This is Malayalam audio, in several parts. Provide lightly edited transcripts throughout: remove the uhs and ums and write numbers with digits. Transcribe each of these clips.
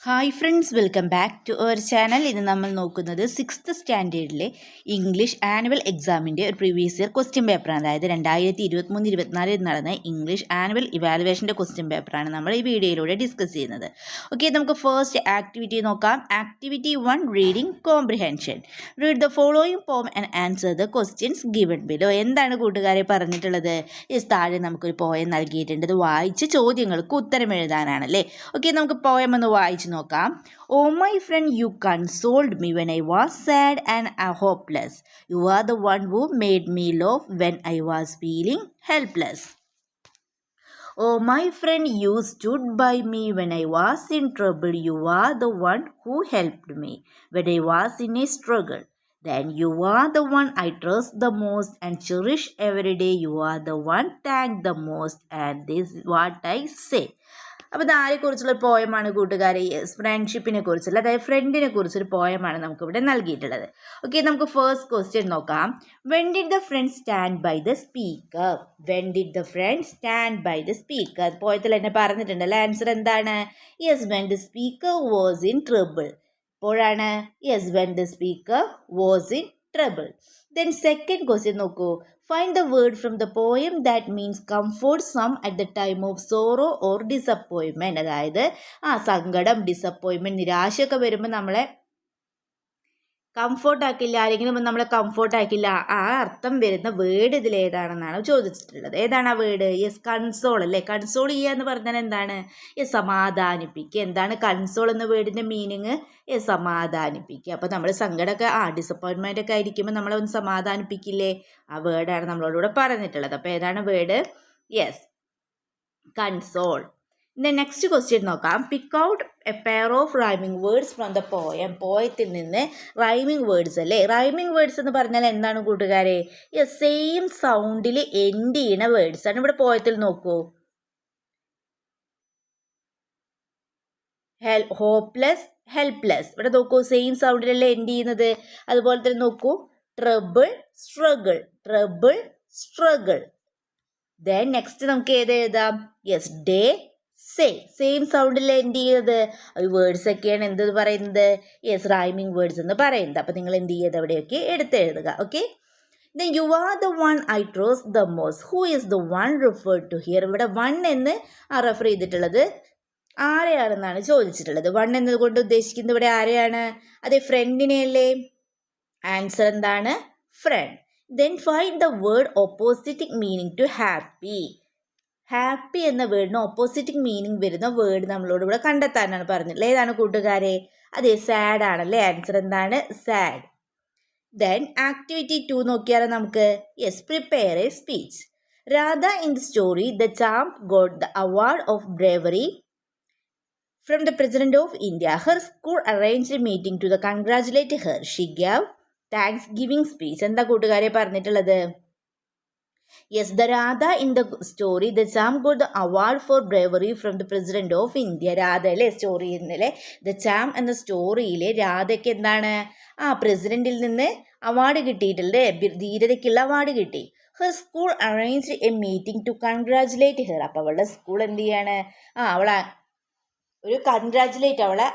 Hi friends, welcome back to our channel. ഇന്ന് നമ്മൾ നോക്കുന്നത് 6th സ്റ്റാൻഡേർഡിലെ ഇംഗ്ലീഷ് ആനുവൽ എക്സാമിൻ്റെ ഒരു പ്രീവിയസ് ഇയർ ക്വസ്റ്റ്യൻ പേപ്പറാണ്. അതായത് 2023-24 നടന്ന ഇംഗ്ലീഷ് ആനുവൽ ഇവാലുവേഷൻ്റെ ക്വസ്റ്റ്യൻ പേപ്പറാണ് നമ്മൾ ഈ വീഡിയോയിലൂടെ ഡിസ്കസ് ചെയ്യുന്നത്. ഓക്കെ, നമുക്ക് ഫസ്റ്റ് ആക്ടിവിറ്റി നോക്കാം. Activity 1, reading comprehension. Read the following poem and answer the questions given below. എന്താണ് കൂട്ടുകാരെ പറഞ്ഞിട്ടുള്ളത്? താഴെ നമുക്കൊരു പോയം നൽകിയിട്ടുണ്ട്. ഇത് വായിച്ച് ചോദ്യങ്ങൾക്ക് ഉത്തരം എഴുതാനാണല്ലേ. ഓക്കെ, നമുക്ക് പോയം ഒന്ന് വായിച്ച് നോക്കാം. Oh my friend, you consoled me when I was sad and hopeless. You are the one who made me laugh when I was feeling helpless. Oh my friend, you stood by me when I was in trouble. You are the one who helped me when I was in a struggle. Then you are the one I trust the most and cherish every day. You are the one thank the most, and this is what I say. അപ്പോൾ ഇതാരെക്കുറിച്ചുള്ള പോയമാണ് കൂട്ടുകാരെ? ഫ്രണ്ട്ഷിപ്പിനെ കുറിച്ചുള്ള, അതായത് ഫ്രണ്ടിനെ കുറിച്ചൊരു പോയമാണ് നമുക്കിവിടെ നൽകിയിട്ടുള്ളത്. ഓക്കെ, നമുക്ക് ഫസ്റ്റ് ക്വസ്റ്റ്യൻ നോക്കാം. When did the friend stand by the speaker? When did the friend stand by the speaker? പോയത്തിൽ തന്നെ പറഞ്ഞിട്ടുണ്ടല്ലോ. ആൻസർ എന്താണ്? Yes, when the speaker was in trouble. എപ്പോഴാണ്? Yes, when the speaker was in trouble. Then second question നോക്കൂ. Find the word from the poem that means comfort some at the time of sorrow or disappointment. അതായത് സങ്കടം, ഡിസപ്പോയിൻമെൻറ്റ്, നിരാശയൊക്കെ വരുമ്പോൾ നമ്മളെ കംഫോർട്ടാക്കില്ല, ആരെങ്കിലും നമ്മളെ കംഫോർട്ടാക്കില്ല, ആ അർത്ഥം വരുന്ന വേർഡ് ഇതിലേതാണെന്നാണ് ചോദിച്ചിട്ടുള്ളത്. ഏതാണ് ആ വേർഡ്? യെസ്, കൺസോൾ അല്ലേ. കൺസോൾ ചെയ്യുക എന്ന് പറഞ്ഞാൽ എന്താണ്? യെസ്, സമാധാനിപ്പിക്കുക. എന്താണ് കൺസോൾ എന്ന വേർഡിൻ്റെ മീനിങ്? യെസ്, സമാധാനിപ്പിക്കുക. അപ്പോൾ നമ്മൾ സങ്കടമൊക്കെ ഡിസപ്പോയിൻമെൻ്റ് ഒക്കെ ആയിരിക്കുമ്പോൾ നമ്മളെ ഒന്ന് സമാധാനിപ്പിക്കില്ലേ? ആ വേർഡാണ് നമ്മളോട് പറഞ്ഞിട്ടുള്ളത്. അപ്പോൾ ഏതാണ് word? Yes, console. Next question നോക്കാം. Pick out a pair of rhyming words from the poem. പോയത്തിൽ നിന്ന് റൈമിംഗ് വേർഡ്സ് അല്ലേ. റൈമിംഗ് വേർഡ്സ് എന്ന് പറഞ്ഞാൽ എന്താണ് കൂട്ടുകാരെ? സെയിം സൗണ്ടിൽ എൻഡ് ചെയ്യുന്ന വേർഡ്സ് ആണ്. ഇവിടെ പോയത്തിൽ നോക്കൂ. Hopeless, helpless. ഇവിടെ നോക്കൂ, സെയിം സൗണ്ടിലല്ലേ എൻഡ് ചെയ്യുന്നത്. അതുപോലെ തന്നെ നോക്കൂ, trouble, struggle, trouble, struggle. Then next നമുക്ക് ഏത് എഴുതാം? Yes, day, say. സെയിം സൗണ്ടിൽ എൻഡ് ചെയ്യുന്നത്. ഈ വേർഡ്സ് ഒക്കെയാണ് എന്ത് പറയുന്നത്? യെസ്, റൈമിംഗ് വേർഡ്സ് എന്ന് പറയുന്നത്. അപ്പോൾ നിങ്ങൾ എന്ത് ചെയ്യുന്നത്? അവിടെയൊക്കെ എടുത്തെഴുതുക. Okay, then you are the one I trust the most. Who is the one referred to here? ഇവിടെ വൺ എന്ന് റെഫർ ചെയ്തിട്ടുള്ളത് ആരെയാണെന്നാണ് ചോദിച്ചിട്ടുള്ളത്. വൺ എന്നതുകൊണ്ട് ഉദ്ദേശിക്കുന്നത് ഇവിടെ ആരെയാണ്? അതെ, ഫ്രണ്ടിനെ അല്ലേ. ആൻസർ എന്താണ്? Friend. Then find the word ഓപ്പോസിറ്റിക് മീനിങ് ടു ഹാപ്പി. ഹാപ്പി എന്ന വേർഡിന് ഓപ്പോസിറ്റിക് മീനിങ് വരുന്ന വേർഡ് നമ്മളോട് ഇവിടെ കണ്ടെത്താനാണ് പറഞ്ഞിട്ടുള്ളത്. ഏതാണ് കൂട്ടുകാരെ? അതെ, സാഡ് ആണല്ലേ. ആൻസർ എന്താണ്? സാഡ്. ദെൻ ആക്ടിവിറ്റി 2 നോക്കിയാൽ നമുക്ക്. Yes, prepare a speech. Radha in the story the champ got the award of bravery from the President of India. Her school arranged a meeting to congratulate her. She gave Thanksgiving speech. എന്താ കൂട്ടുകാരെ പറഞ്ഞിട്ടുള്ളത്? Yes, the Radha in the story the champ got the award for bravery from the president of India. Radha അല്ലേ സ്റ്റോറി ഇന്നലെ. ദ ചാമ്പ് എന്ന സ്റ്റോറിയിലെ രാധയ്ക്ക് എന്താണ്? പ്രസിഡന്റിൽ നിന്ന് അവാർഡ് കിട്ടിയിട്ടുണ്ട്. ധീരതയ്ക്കുള്ള അവാർഡ് കിട്ടി. Her school arranged a meeting to congratulate her. അപ്പോൾ അവളുടെ സ്കൂൾ എന്ത് ചെയ്യാണ്? അവളെ ഒരു കൺഗ്രാജുലേറ്റ്, അവളെ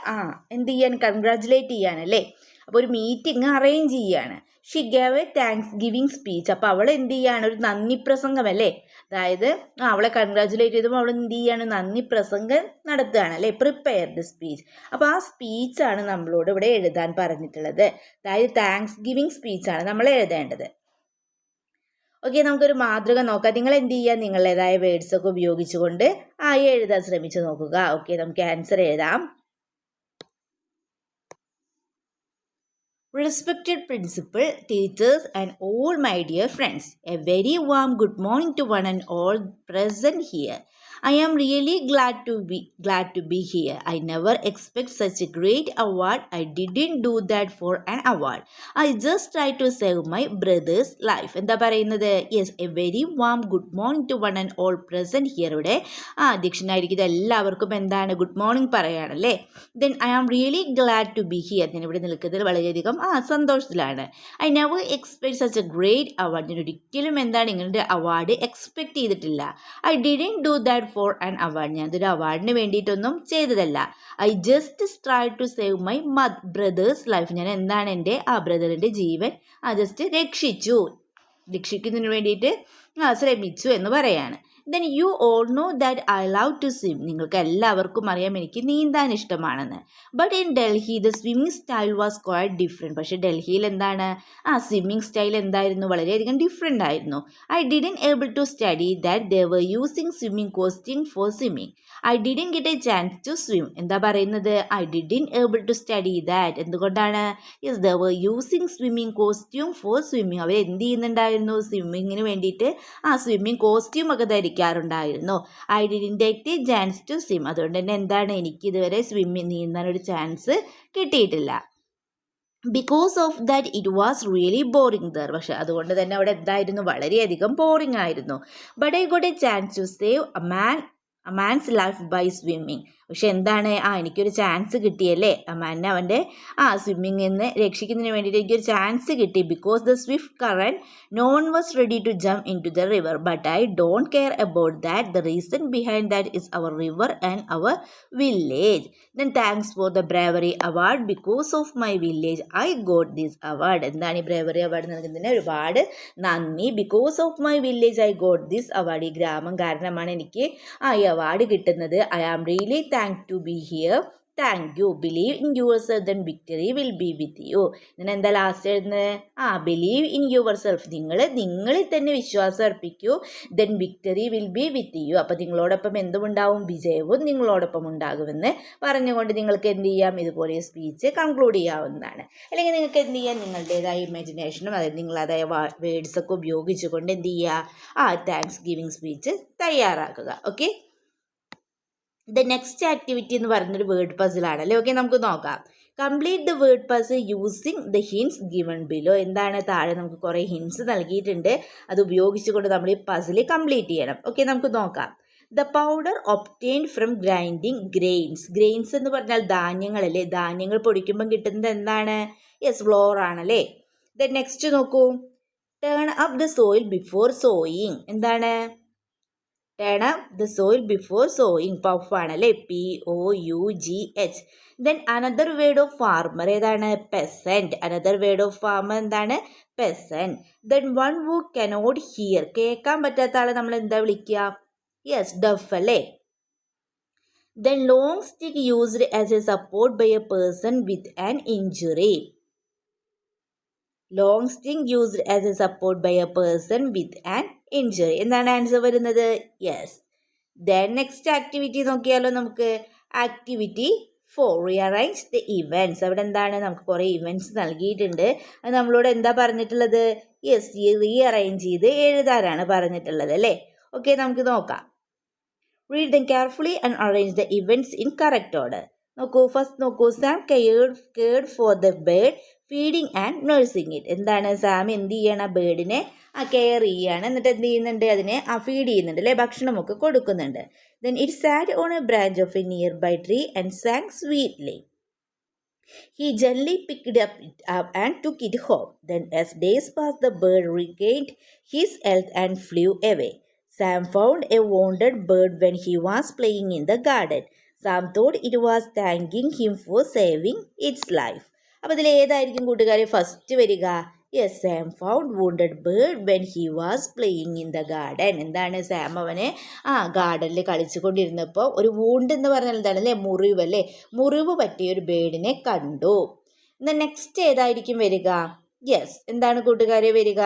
എന്ത് ചെയ്യാൻ? കൺഗ്രാജുലേറ്റ് ചെയ്യാനല്ലേ. അപ്പോൾ ഒരു മീറ്റിംഗ് അറേഞ്ച് ചെയ്യാണ്. Xi gave A thanks giving speech. അപ്പോൾ അവൾ എന്ത് ചെയ്യാണ്? ഒരു നന്ദി പ്രസംഗം അല്ലേ. അതായത് അവളെ കൺഗ്രാജുലേറ്റ് ചെയ്തപ്പോൾ അവൾ എന്ത് ചെയ്യാണ്? നന്ദി പ്രസംഗം നടത്തുകയാണ് അല്ലേ. Prepare the speech. അപ്പോൾ ആ സ്പീച്ചാണ് നമ്മളോട് ഇവിടെ എഴുതാൻ പറഞ്ഞിട്ടുള്ളത്. അതായത് താങ്ക്സ് ഗിവിങ് സ്പീച്ചാണ് നമ്മൾ എഴുതേണ്ടത്. ഓക്കെ, നമുക്കൊരു മാതൃക നോക്കാം. നിങ്ങൾ എന്ത് ചെയ്യുക? നിങ്ങളുടേതായ വേർഡ്സ് ഒക്കെ ഉപയോഗിച്ചുകൊണ്ട് എഴുതാൻ ശ്രമിച്ചു നോക്കുക. ഓക്കെ, നമുക്ക് ആൻസർ എഴുതാം. Respected principal, teachers and all my dear friends, a very warm good morning to one and all present here. I am really glad to be here. I never expect such a great award. I didn't do that for an award. I just try to save my brother's life. എന്താ പറയുന്നത്? Yes, a very warm good morning to one and all present here. ഇവിടെ അധ്യക്ഷനായിരിക്കുന്നത് എല്ലാവർക്കും എന്താണ്? ഗുഡ് മോർണിംഗ് പറയാണല്ലേ. Then I am really glad to be here. ഞാൻ ഇവിടെ നിൽക്കുന്നതിൽ വളരെയധികം സന്തോഷത്തിലാണ്. I never expect such a great award. ഞാൻ ഒരിക്കലും എന്താണ് ഇങ്ങനൊരു അവാർഡ് എക്സ്പെക്ട് ചെയ്തിട്ടില്ല. I didn't do that for an award. ഞാനതൊരു അവാർഡിന് വേണ്ടിയിട്ടൊന്നും ചെയ്തതല്ല. I just try to save my brother's life. ഞാൻ എന്താണ് എൻ്റെ ബ്രദറിൻ്റെ ജീവൻ ജസ്റ്റ് രക്ഷിക്കുന്നതിന് വേണ്ടിയിട്ട് ശ്രമിച്ചു എന്ന് പറയാണ്. Then you all know that I love to swim. നിങ്ങൾക്ക് എല്ലാവർക്കും അറിയാം എനിക്ക് നീന്താൻ ഇഷ്ടമാണെന്ന്. But in Delhi the swimming style was quite different. പക്ഷേ ഡൽഹിയിൽ എന്താണ് സ്വിമ്മിങ് സ്റ്റൈൽ എന്തായിരുന്നു, വളരെയധികം ഡിഫറെൻ്റ് ആയിരുന്നു. I didn't able to study that they were using swimming costume for swimming. I didn't get a chance to swim. എന്താ പറയുന്നത്, I didn't able to study that. എന്തുകൊണ്ടാണ്, yes they were using swimming costume for swimming. അവർ എന്ത് ചെയ്യുന്നുണ്ടായിരുന്നു, സ്വിമ്മിങ്ങിന് വേണ്ടിയിട്ട് സ്വിമ്മിങ് കോസ്റ്റ്യൂം ഒക്കെ ധരിക്കാറുണ്ടായിരുന്നു. I didn't get a chance to swim. അതുകൊണ്ട് തന്നെ എന്താണ്, എനിക്ക് ഇതുവരെ നീന്താനൊരു ചാൻസ് കിട്ടിയിട്ടില്ല. Because of that it was really boring there. പക്ഷെ അതുകൊണ്ട് തന്നെ അവിടെ എന്തായിരുന്നു, വളരെയധികം ബോറിംഗ് ആയിരുന്നു. But I got a chance to save a man's life by swimming. പക്ഷെ എന്താണ്, എനിക്കൊരു ചാൻസ് കിട്ടിയല്ലേ, അമ്മാനെ അവൻ്റെ സ്വിമ്മിങ്ങിൽ നിന്ന് രക്ഷിക്കുന്നതിന് വേണ്ടിയിട്ട് എനിക്കൊരു ചാൻസ് കിട്ടി. Because the swift current no one was ready to jump into the river but I don't care about that. The reason behind that is our river and our village. Then thanks for the bravery award. Because of my village I got this award. എന്താണ് ഈ ബ്രേവറി അവാർഡ് നൽകുന്നതിന് ഒരുപാട് നന്ദി. Because of my village I got this award. ഈ ഗ്രാമം കാരണമാണ് എനിക്ക് ഈ അവാർഡ് കിട്ടുന്നത്. I am really thank to be here. Thank you. Believe in yourself then victory will be with you. ഇങ്ങനെ എന്താ ലാസ്റ്റ് എഴുതുന്നത്, ബിലീവ് ഇൻ യുവർ സെൽഫ്. നിങ്ങളിൽ തന്നെ വിശ്വാസം അർപ്പിക്കൂ. Then victory will be with you. അപ്പം നിങ്ങളോടൊപ്പം എന്തുമുണ്ടാവും, വിജയവും നിങ്ങളോടൊപ്പം ഉണ്ടാകുമെന്ന് പറഞ്ഞുകൊണ്ട് നിങ്ങൾക്ക് എന്ത് ചെയ്യാം, ഇതുപോലെ സ്പീച്ച് കൺക്ലൂഡ് ചെയ്യാവുന്നതാണ്. അല്ലെങ്കിൽ നിങ്ങൾക്ക് എന്ത് ചെയ്യാം, നിങ്ങളുടേതായ ഇമാജിനേഷനും അതായത് നിങ്ങളതായ വേർഡ്സൊക്കെ ഉപയോഗിച്ചുകൊണ്ട് എന്ത് ചെയ്യുക, താങ്ക്സ് ഗിവിങ് സ്പീച്ച് തയ്യാറാക്കുക. ഓക്കെ, ദ നെക്സ്റ്റ് ആക്ടിവിറ്റി എന്ന് പറയുന്നൊരു വേർഡ് പസിലാണ് അല്ലേ. ഓക്കെ, നമുക്ക് നോക്കാം. Complete the word puzzle using the hints given below. എന്താണ്, താഴെ നമുക്ക് കുറേ ഹിൻസ് നൽകിയിട്ടുണ്ട്, അത് ഉപയോഗിച്ചുകൊണ്ട് നമ്മൾ ഈ പസിൽ കംപ്ലീറ്റ് ചെയ്യണം. ഓക്കെ, നമുക്ക് നോക്കാം. The powder obtained from grinding grains. Grains എന്ന് പറഞ്ഞാൽ ധാന്യങ്ങളല്ലേ, ധാന്യങ്ങൾ പൊടിക്കുമ്പം കിട്ടുന്നത് എന്താണ്, യെസ് ഫ്ലോർ ആണല്ലേ. ദെൻ നെക്സ്റ്റ് നോക്കൂ. Turn up the soil before sowing. എന്താണ്, turn up the soil before sowing, plough ആണല്ലേ, POUGH. Then another word of farmer ഏതാണ്, peasant. Another word of farmer എന്താണ്, peasant. Then one who cannot hear. കേൾക്കാൻ പറ്റാത്ത ആളെ നമ്മൾ എന്താ വിളിക്കുക, യെസ് ഡഫ് അല്ലേ. Then long stick used as a support by a person with an injury. Long stick used as a support by a person with an injury. എന്താണ് ആൻസർ വരുന്നത്, യെസ്. ദെൻ നെക്സ്റ്റ് ആക്ടിവിറ്റി നോക്കിയാലോ നമുക്ക്. Activity 4 rearrange the events. അവിടെ എന്താണ്, നമുക്ക് കുറേ ഇവൻറ്റ്സ് നൽകിയിട്ടുണ്ട്. അത് നമ്മളോട് എന്താ പറഞ്ഞിട്ടുള്ളത്, യെസ് റീഅറേഞ്ച് ചെയ്ത് എഴുതാനാണ് പറഞ്ഞിട്ടുള്ളത് അല്ലേ. ഓക്കെ, നമുക്ക് നോക്കാം. Read dum carefully and arrange the events in correct order. നോക്കൂ, ഫസ്റ്റ് നോക്കൂ. Sam cared for the bird feeding and nursing it. എന്താണ്, സാം എന്ത് ചെയ്യണം, ബേർഡിനെ കെയർ ചെയ്യാണ്, എന്നിട്ട് എന്ത് ചെയ്യുന്നുണ്ട്, അതിനെ ഫീഡ് ചെയ്യുന്നുണ്ട് അല്ലേ, ഭക്ഷണമൊക്കെ കൊടുക്കുന്നുണ്ട്. Then it sat on a branch of a nearby tree and sang sweetly. He gently picked it up and took it home. Then as days passed, the bird regained his health and flew away. Sam found a wounded bird when he was playing in the garden. Sam thought it was thanking him for saving its life. അപ്പോൾ ഇതിൽ ഏതായിരിക്കും കൂട്ടുകാരെ ഫസ്റ്റ് വരിക, yes Sam found wounded bird when he was playing in the garden. എന്താണ്, സാം അവനെ ഗാർഡനിൽ കളിച്ചു കൊണ്ടിരുന്നപ്പോൾ ഒരു വൂണ്ട് എന്ന് പറഞ്ഞാൽ എന്താണ് അല്ലേ, മുറിവ് അല്ലേ, മുറിവ് പറ്റിയ ഒരു ബേർഡിനെ കണ്ടു. എന്നാൽ നെക്സ്റ്റ് ഏതായിരിക്കും വരിക, യെസ് എന്താണ് കൂട്ടുകാരെ വരിക,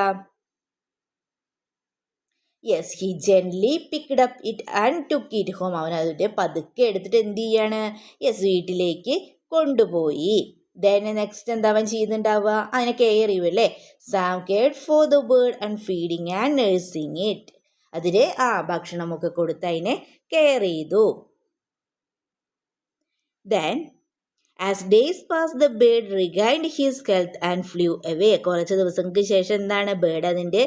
yes he gently picked up it and took it home. അവൻ അതിൻ്റെ പതുക്കെ എടുത്തിട്ട് എന്ത് ചെയ്യാണ്, യെസ് വീട്ടിലേക്ക് കൊണ്ടുപോയി. ദെൻ നെക്സ്റ്റ് എന്താ അവൻ ചെയ്യുന്നുണ്ടാവുക, അതിനെ കെയർ ചെയ്യും അല്ലേ. Sam cared for the bird and feeding and nursing it. അതിന് ഭക്ഷണമൊക്കെ കൊടുത്ത് അതിനെ കെയർ ചെയ്തു. Then as days pass the bird regained his health and flew away. കുറച്ച് ദിവസങ്ങൾക്ക് ശേഷം എന്താണ്, ബേർഡ് അതിൻ്റെ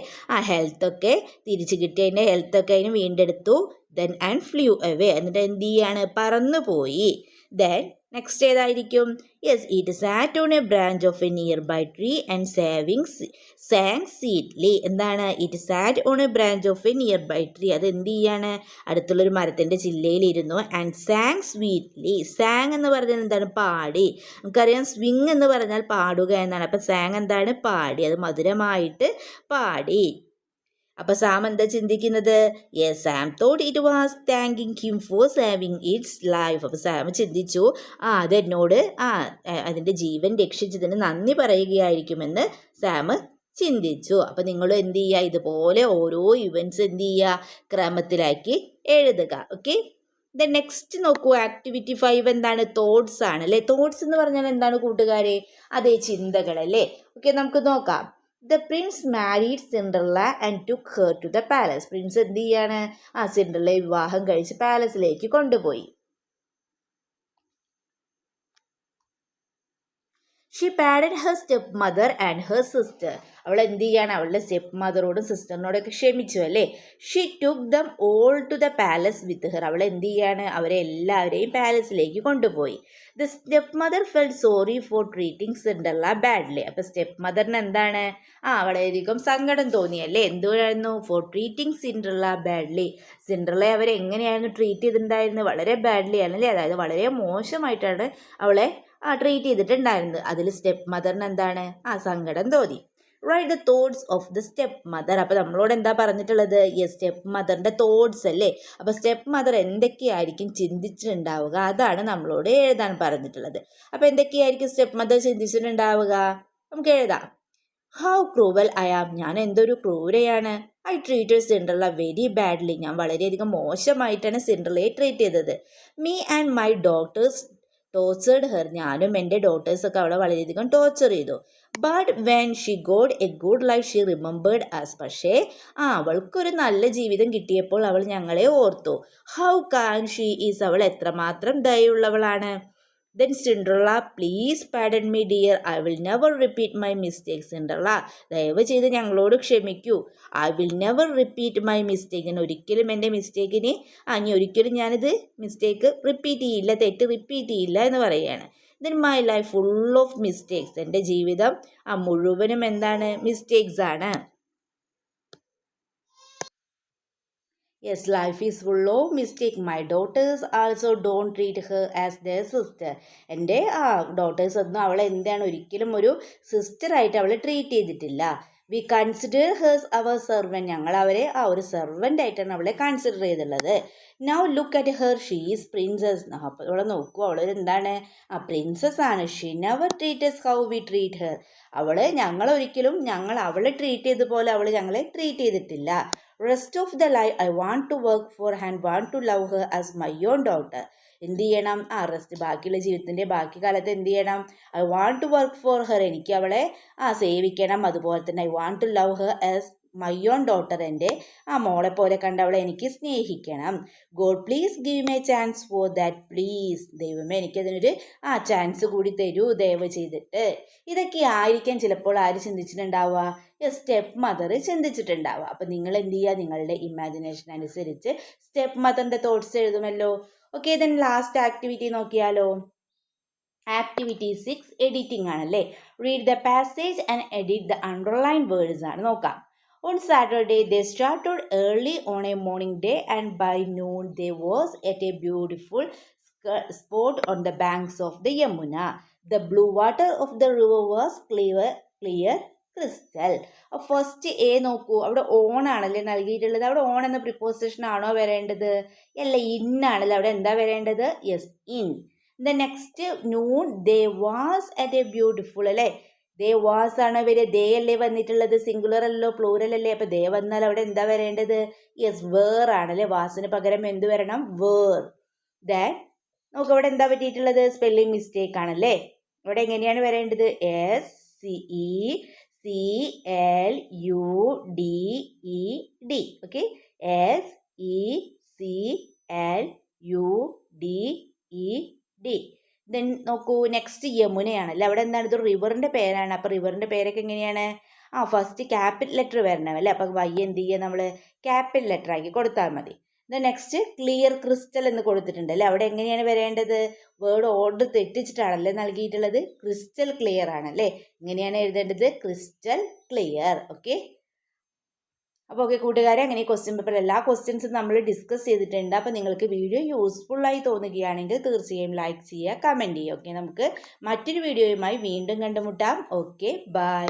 ഹെൽത്തൊക്കെ തിരിച്ചു കിട്ടി, അതിൻ്റെ ഹെൽത്തൊക്കെ അതിന് വീണ്ടെടുത്തു. ദെൻ ആൻഡ് ഫ്ലൂ അവേ, എന്നിട്ട് എന്ത് ചെയ്യാണ്, പറന്നു പോയി. ദെൻ നെക്സ്റ്റ് ഏതായിരിക്കും? Yes, it sat on a branch of a nearby tree and sang sweetly. എന്താണ്? It sat on a branch of a nearby tree. അത് എന്ത് ചെയ്യാണ്? അടുത്തുള്ളൊരു മരത്തിൻ്റെ ചില്ലയിലിരുന്നു. And sang sweetly. സാങ് എന്ന് പറഞ്ഞാൽ എന്താണ്? പാടി. നമുക്കറിയാം സ്വിങ് എന്ന് പറഞ്ഞാൽ പാടുക എന്നാണ്. അപ്പം സാങ് എന്താണ്? പാടി. അത് മധുരമായിട്ട് പാടി. അപ്പൊ സാം എന്താ ചിന്തിക്കുന്നത്? Yes, Sam thought it was thanking him for saving it's life. അപ്പൊ സാം ചിന്തിച്ചു, അതെന്നോട് അതിൻ്റെ ജീവൻ രക്ഷിച്ചതിന് നന്ദി പറയുകയായിരിക്കുമെന്ന് സാം ചിന്തിച്ചു. അപ്പൊ നിങ്ങൾ എന്ത് ചെയ്യുക? ഇതുപോലെ ഓരോ ഇവൻറ്റ്സ് എന്ത് ചെയ്യുക? ക്രമത്തിലാക്കി എഴുതുക. ഓക്കെ. ദെൻ നെക്സ്റ്റ് നോക്കൂ, ആക്ടിവിറ്റി 5 എന്താണ്? തോട്ട്സ് ആണ് അല്ലേ. തോട്ട്സ് എന്ന് പറഞ്ഞാൽ എന്താണ് കൂട്ടുകാരെ? അതേ ചിന്തകൾ അല്ലേ. ഓക്കെ, നമുക്ക് നോക്കാം. The prince married Cinderella and took her to the palace. Prince എന്ത് ചെയ്യാണ്? സിൻഡ്രല്ലയെ വിവാഹം കഴിച്ച് പാലസിലേക്ക് കൊണ്ടുപോയി. She pardoned her stepmother and her sister. അവൾ എന്ത് ചെയ്യാണ്? അവളുടെ സ്റ്റെപ്പ് മദറോടും സിസ്റ്ററിനോടൊക്കെ ക്ഷമിച്ചു അല്ലേ. She took them all to the palace with her. അവൾ എന്ത് ചെയ്യാണ്? അവരെ എല്ലാവരെയും പാലസിലേക്ക് കൊണ്ടുപോയി. The step mother felt sorry for treating Cinderella badly. അപ്പോൾ സ്റ്റെപ്പ് മദറിന് എന്താണ്? വളരെയധികം സങ്കടം തോന്നിയല്ലേ. എന്തുകൊണ്ടായിരുന്നു? For treating Cinderella badly. സിൻഡ്രല്ലയെ അവരെ എങ്ങനെയായിരുന്നു ട്രീറ്റ് ചെയ്തിട്ടുണ്ടായിരുന്നത്? വളരെ ബാഡ്ലി ആണല്ലേ. അതായത് വളരെ മോശമായിട്ടാണ് അവളെ ട്രീറ്റ് ചെയ്തിട്ടുണ്ടായിരുന്നത്. അതിൽ സ്റ്റെപ്പ് മദറിന് എന്താണ്? സങ്കടം തോന്നി. Write the thoughts of the step mother. അപ്പോൾ നമ്മളോട് എന്താ പറഞ്ഞിട്ടുള്ളത്? സ്റ്റെപ്പ് മദറിൻ്റെ തോട്ട്സ് അല്ലേ. അപ്പോൾ സ്റ്റെപ്പ് മദർ എന്തൊക്കെയായിരിക്കും ചിന്തിച്ചിട്ടുണ്ടാവുക? അതാണ് നമ്മളോട് എഴുതാൻ പറഞ്ഞിട്ടുള്ളത്. അപ്പോൾ എന്തൊക്കെയായിരിക്കും സ്റ്റെപ്പ് മദർ ചിന്തിച്ചിട്ടുണ്ടാവുക? നമുക്ക് എഴുതാം. How cruel I am. ഞാൻ എന്തൊരു ക്രൂരയാണ്. I treated Cinderella very badly. ഞാൻ വളരെയധികം മോശമായിട്ടാണ് സിൻഡ്രല്ലയെ ട്രീറ്റ് ചെയ്തത്. Me and my daughters tortured her. ഞാനും എൻ്റെ ഡോട്ടേഴ്സൊക്കെ അവളെ വളരെയധികം ടോർച്ചർ ചെയ്തു. But when she got a good life she remembered us. പക്ഷേ അവൾക്കൊരു നല്ല ജീവിതം കിട്ടിയപ്പോൾ അവൾ ഞങ്ങളെ ഓർത്തു. How can she is. അവൾ എത്രമാത്രം ദയുള്ളവളാണ്. Then Cinderella please pardon me dear. I will never repeat my mistake. Cinderella ദയവ് ചെയ്ത് ഞങ്ങളോട് ക്ഷമിക്കൂ. I will never repeat my mistake. ഒരിക്കലും എൻ്റെ മിസ്റ്റേക്കിന് ഇനി ഒരിക്കലും ഞാനിത് മിസ്റ്റേക്ക് റിപ്പീറ്റ് ചെയ്യില്ല, തെറ്റ് റിപ്പീറ്റ് ചെയ്യില്ല എന്ന് പറയുകയാണ്. Then my life full of mistakes. എൻ്റെ ജീവിതം മുഴുവനും എന്താണ്? മിസ്റ്റേക്സ് ആണ്. Yes, life is full of mistake. My daughters also don't treat her as their sister. എൻ്റെ ഡോട്ടേഴ്സ് ഒന്നും അവളെ എന്താണ് ഒരിക്കലും ഒരു സിസ്റ്ററായിട്ട് അവളെ ട്രീറ്റ് ചെയ്തിട്ടില്ല. We consider hers our servant. ഞങ്ങൾ അവരെ ഒരു സെർവൻ്റ് ആയിട്ടാണ് അവളെ കൺസിഡർ ചെയ്തിട്ടുള്ളത്. Now look at her, she is princess. അപ്പോൾ അവളെ നോക്കൂ, അവൾ എന്താണ്? പ്രിൻസസ് ആണ്. She never treats how we treat her. ഞങ്ങൾ അവളെ ട്രീറ്റ് ചെയ്ത പോലെ അവൾ ഞങ്ങളെ ട്രീറ്റ് ചെയ്തിട്ടില്ല. Rest of the life I want to work for and want to love her as my own daughter. എന്ത് ചെയ്യണം? ബാക്കിയുള്ള ജീവിതത്തിൻ്റെ ബാക്കി കാലത്ത് എന്ത് ചെയ്യണം? I want to work for her. എനിക്ക് അവളെ സേവിക്കണം. അതുപോലെ തന്നെ I want to love her as my own daughter. എൻ്റെ മോളെ പോലെ കണ്ട് അവളെ എനിക്ക് സ്നേഹിക്കണം. God please give my chance for that please. ദൈവമേ എനിക്കതിനൊരു ചാൻസ് കൂടി തരൂ ദയവ് ചെയ്തിട്ട്. ഇതൊക്കെ ആയിരിക്കാം ചിലപ്പോൾ ആര് ചിന്തിച്ചിട്ടുണ്ടാവുക? Step mother ചിന്തിച്ചിട്ടുണ്ടാവുക. അപ്പം നിങ്ങൾ എന്ത് ചെയ്യുക? നിങ്ങളുടെ ഇമാജിനേഷൻ അനുസരിച്ച് സ്റ്റെപ്പ് മദറിൻ്റെ തോട്ട്സ് എഴുതുമല്ലോ. ഓക്കെ, ദെൻ ലാസ്റ്റ് ആക്ടിവിറ്റി നോക്കിയാലോ. ആക്ടിവിറ്റി 6 എഡിറ്റിംഗ് ആണല്ലേ. Read the passage and edit the underline words ആണ്. നോക്കാം. On Saturday, they started early on a morning day, and by noon, they was at a beautiful spot on the banks of the Yamuna. The blue water of the river was clear crystal. First നോക്കൂ, അവിടെ ഓൺ ആണല്ലേ നൽകിയിട്ടുള്ളത്. അവിടെ ഓൺ എന്ന പ്രിപ്പോസിഷൻ ആണോ വരേണ്ടത്? അല്ല, ഇന്നാണല്ലോ. അവിടെ എന്താ വരേണ്ടത്? Yes, in. The next noon, they was at A beautiful അല്ലേ. ദേ വാസ് ആണ് വരെ. ദേ അല്ലേ വന്നിട്ടുള്ളത്, സിംഗുലർ അല്ലോ പ്ലൂറൽ അല്ലേ. അപ്പോൾ ദേ വന്നാൽ അവിടെ എന്താ വരേണ്ടത്? യെസ്, വേർ ആണല്ലേ. വാസിന് പകരം എന്ത് വരണം? വേർ. ദാൻ നമുക്ക് അവിടെ എന്താ പറ്റിയിട്ടുള്ളത്? സ്പെല്ലിംഗ് മിസ്റ്റേക്ക് ആണല്ലേ. അവിടെ എങ്ങനെയാണ് വരേണ്ടത്? SECLUDED. Okay, SECLUDED. ദെൻ നോക്കൂ, നെക്സ്റ്റ് യമുനയാണല്ലേ. അവിടെ എന്താണ്? ഇത് റിവറിൻ്റെ പേരാണ്. അപ്പോൾ റിവറിൻ്റെ പേരൊക്കെ എങ്ങനെയാണ്? ഫസ്റ്റ് ക്യാപിറ്റൽ ലെറ്റർ വരണം അല്ലേ. അപ്പോൾ വൈ എന്ത് ചെയ്യുക? നമ്മൾ ക്യാപിറ്റൽ ലെറ്റർ ആക്കി കൊടുത്താൽ മതി. നെക്സ്റ്റ് ക്ലിയർ ക്രിസ്റ്റൽ എന്ന് കൊടുത്തിട്ടുണ്ട് അല്ലേ. അവിടെ എങ്ങനെയാണ് വരേണ്ടത്? വേർഡ് ഓർഡർ തെറ്റിച്ചിട്ടാണല്ലേ നൽകിയിട്ടുള്ളത്. ക്രിസ്റ്റൽ ക്ലിയർ ആണല്ലേ. ഇങ്ങനെയാണ് എഴുതേണ്ടത്, ക്രിസ്റ്റൽ ക്ലിയർ. ഓക്കെ. അപ്പോൾ ഓക്കെ കൂട്ടുകാരെ, അങ്ങനെ ക്വസ്റ്റ്യൻ പേപ്പർ എല്ലാ ക്വസ്റ്റ്യൻസും നമ്മൾ ഡിസ്കസ് ചെയ്തിട്ടുണ്ട്. അപ്പോൾ നിങ്ങൾക്ക് വീഡിയോ യൂസ്ഫുള്ളായി തോന്നുകയാണെങ്കിൽ തീർച്ചയായും ലൈക്ക് ചെയ്യുക, കമൻറ്റ് ചെയ്യുക. ഓക്കെ, നമുക്ക് മറ്റൊരു വീഡിയോയുമായി വീണ്ടും കണ്ടുമുട്ടാം. Okay, by.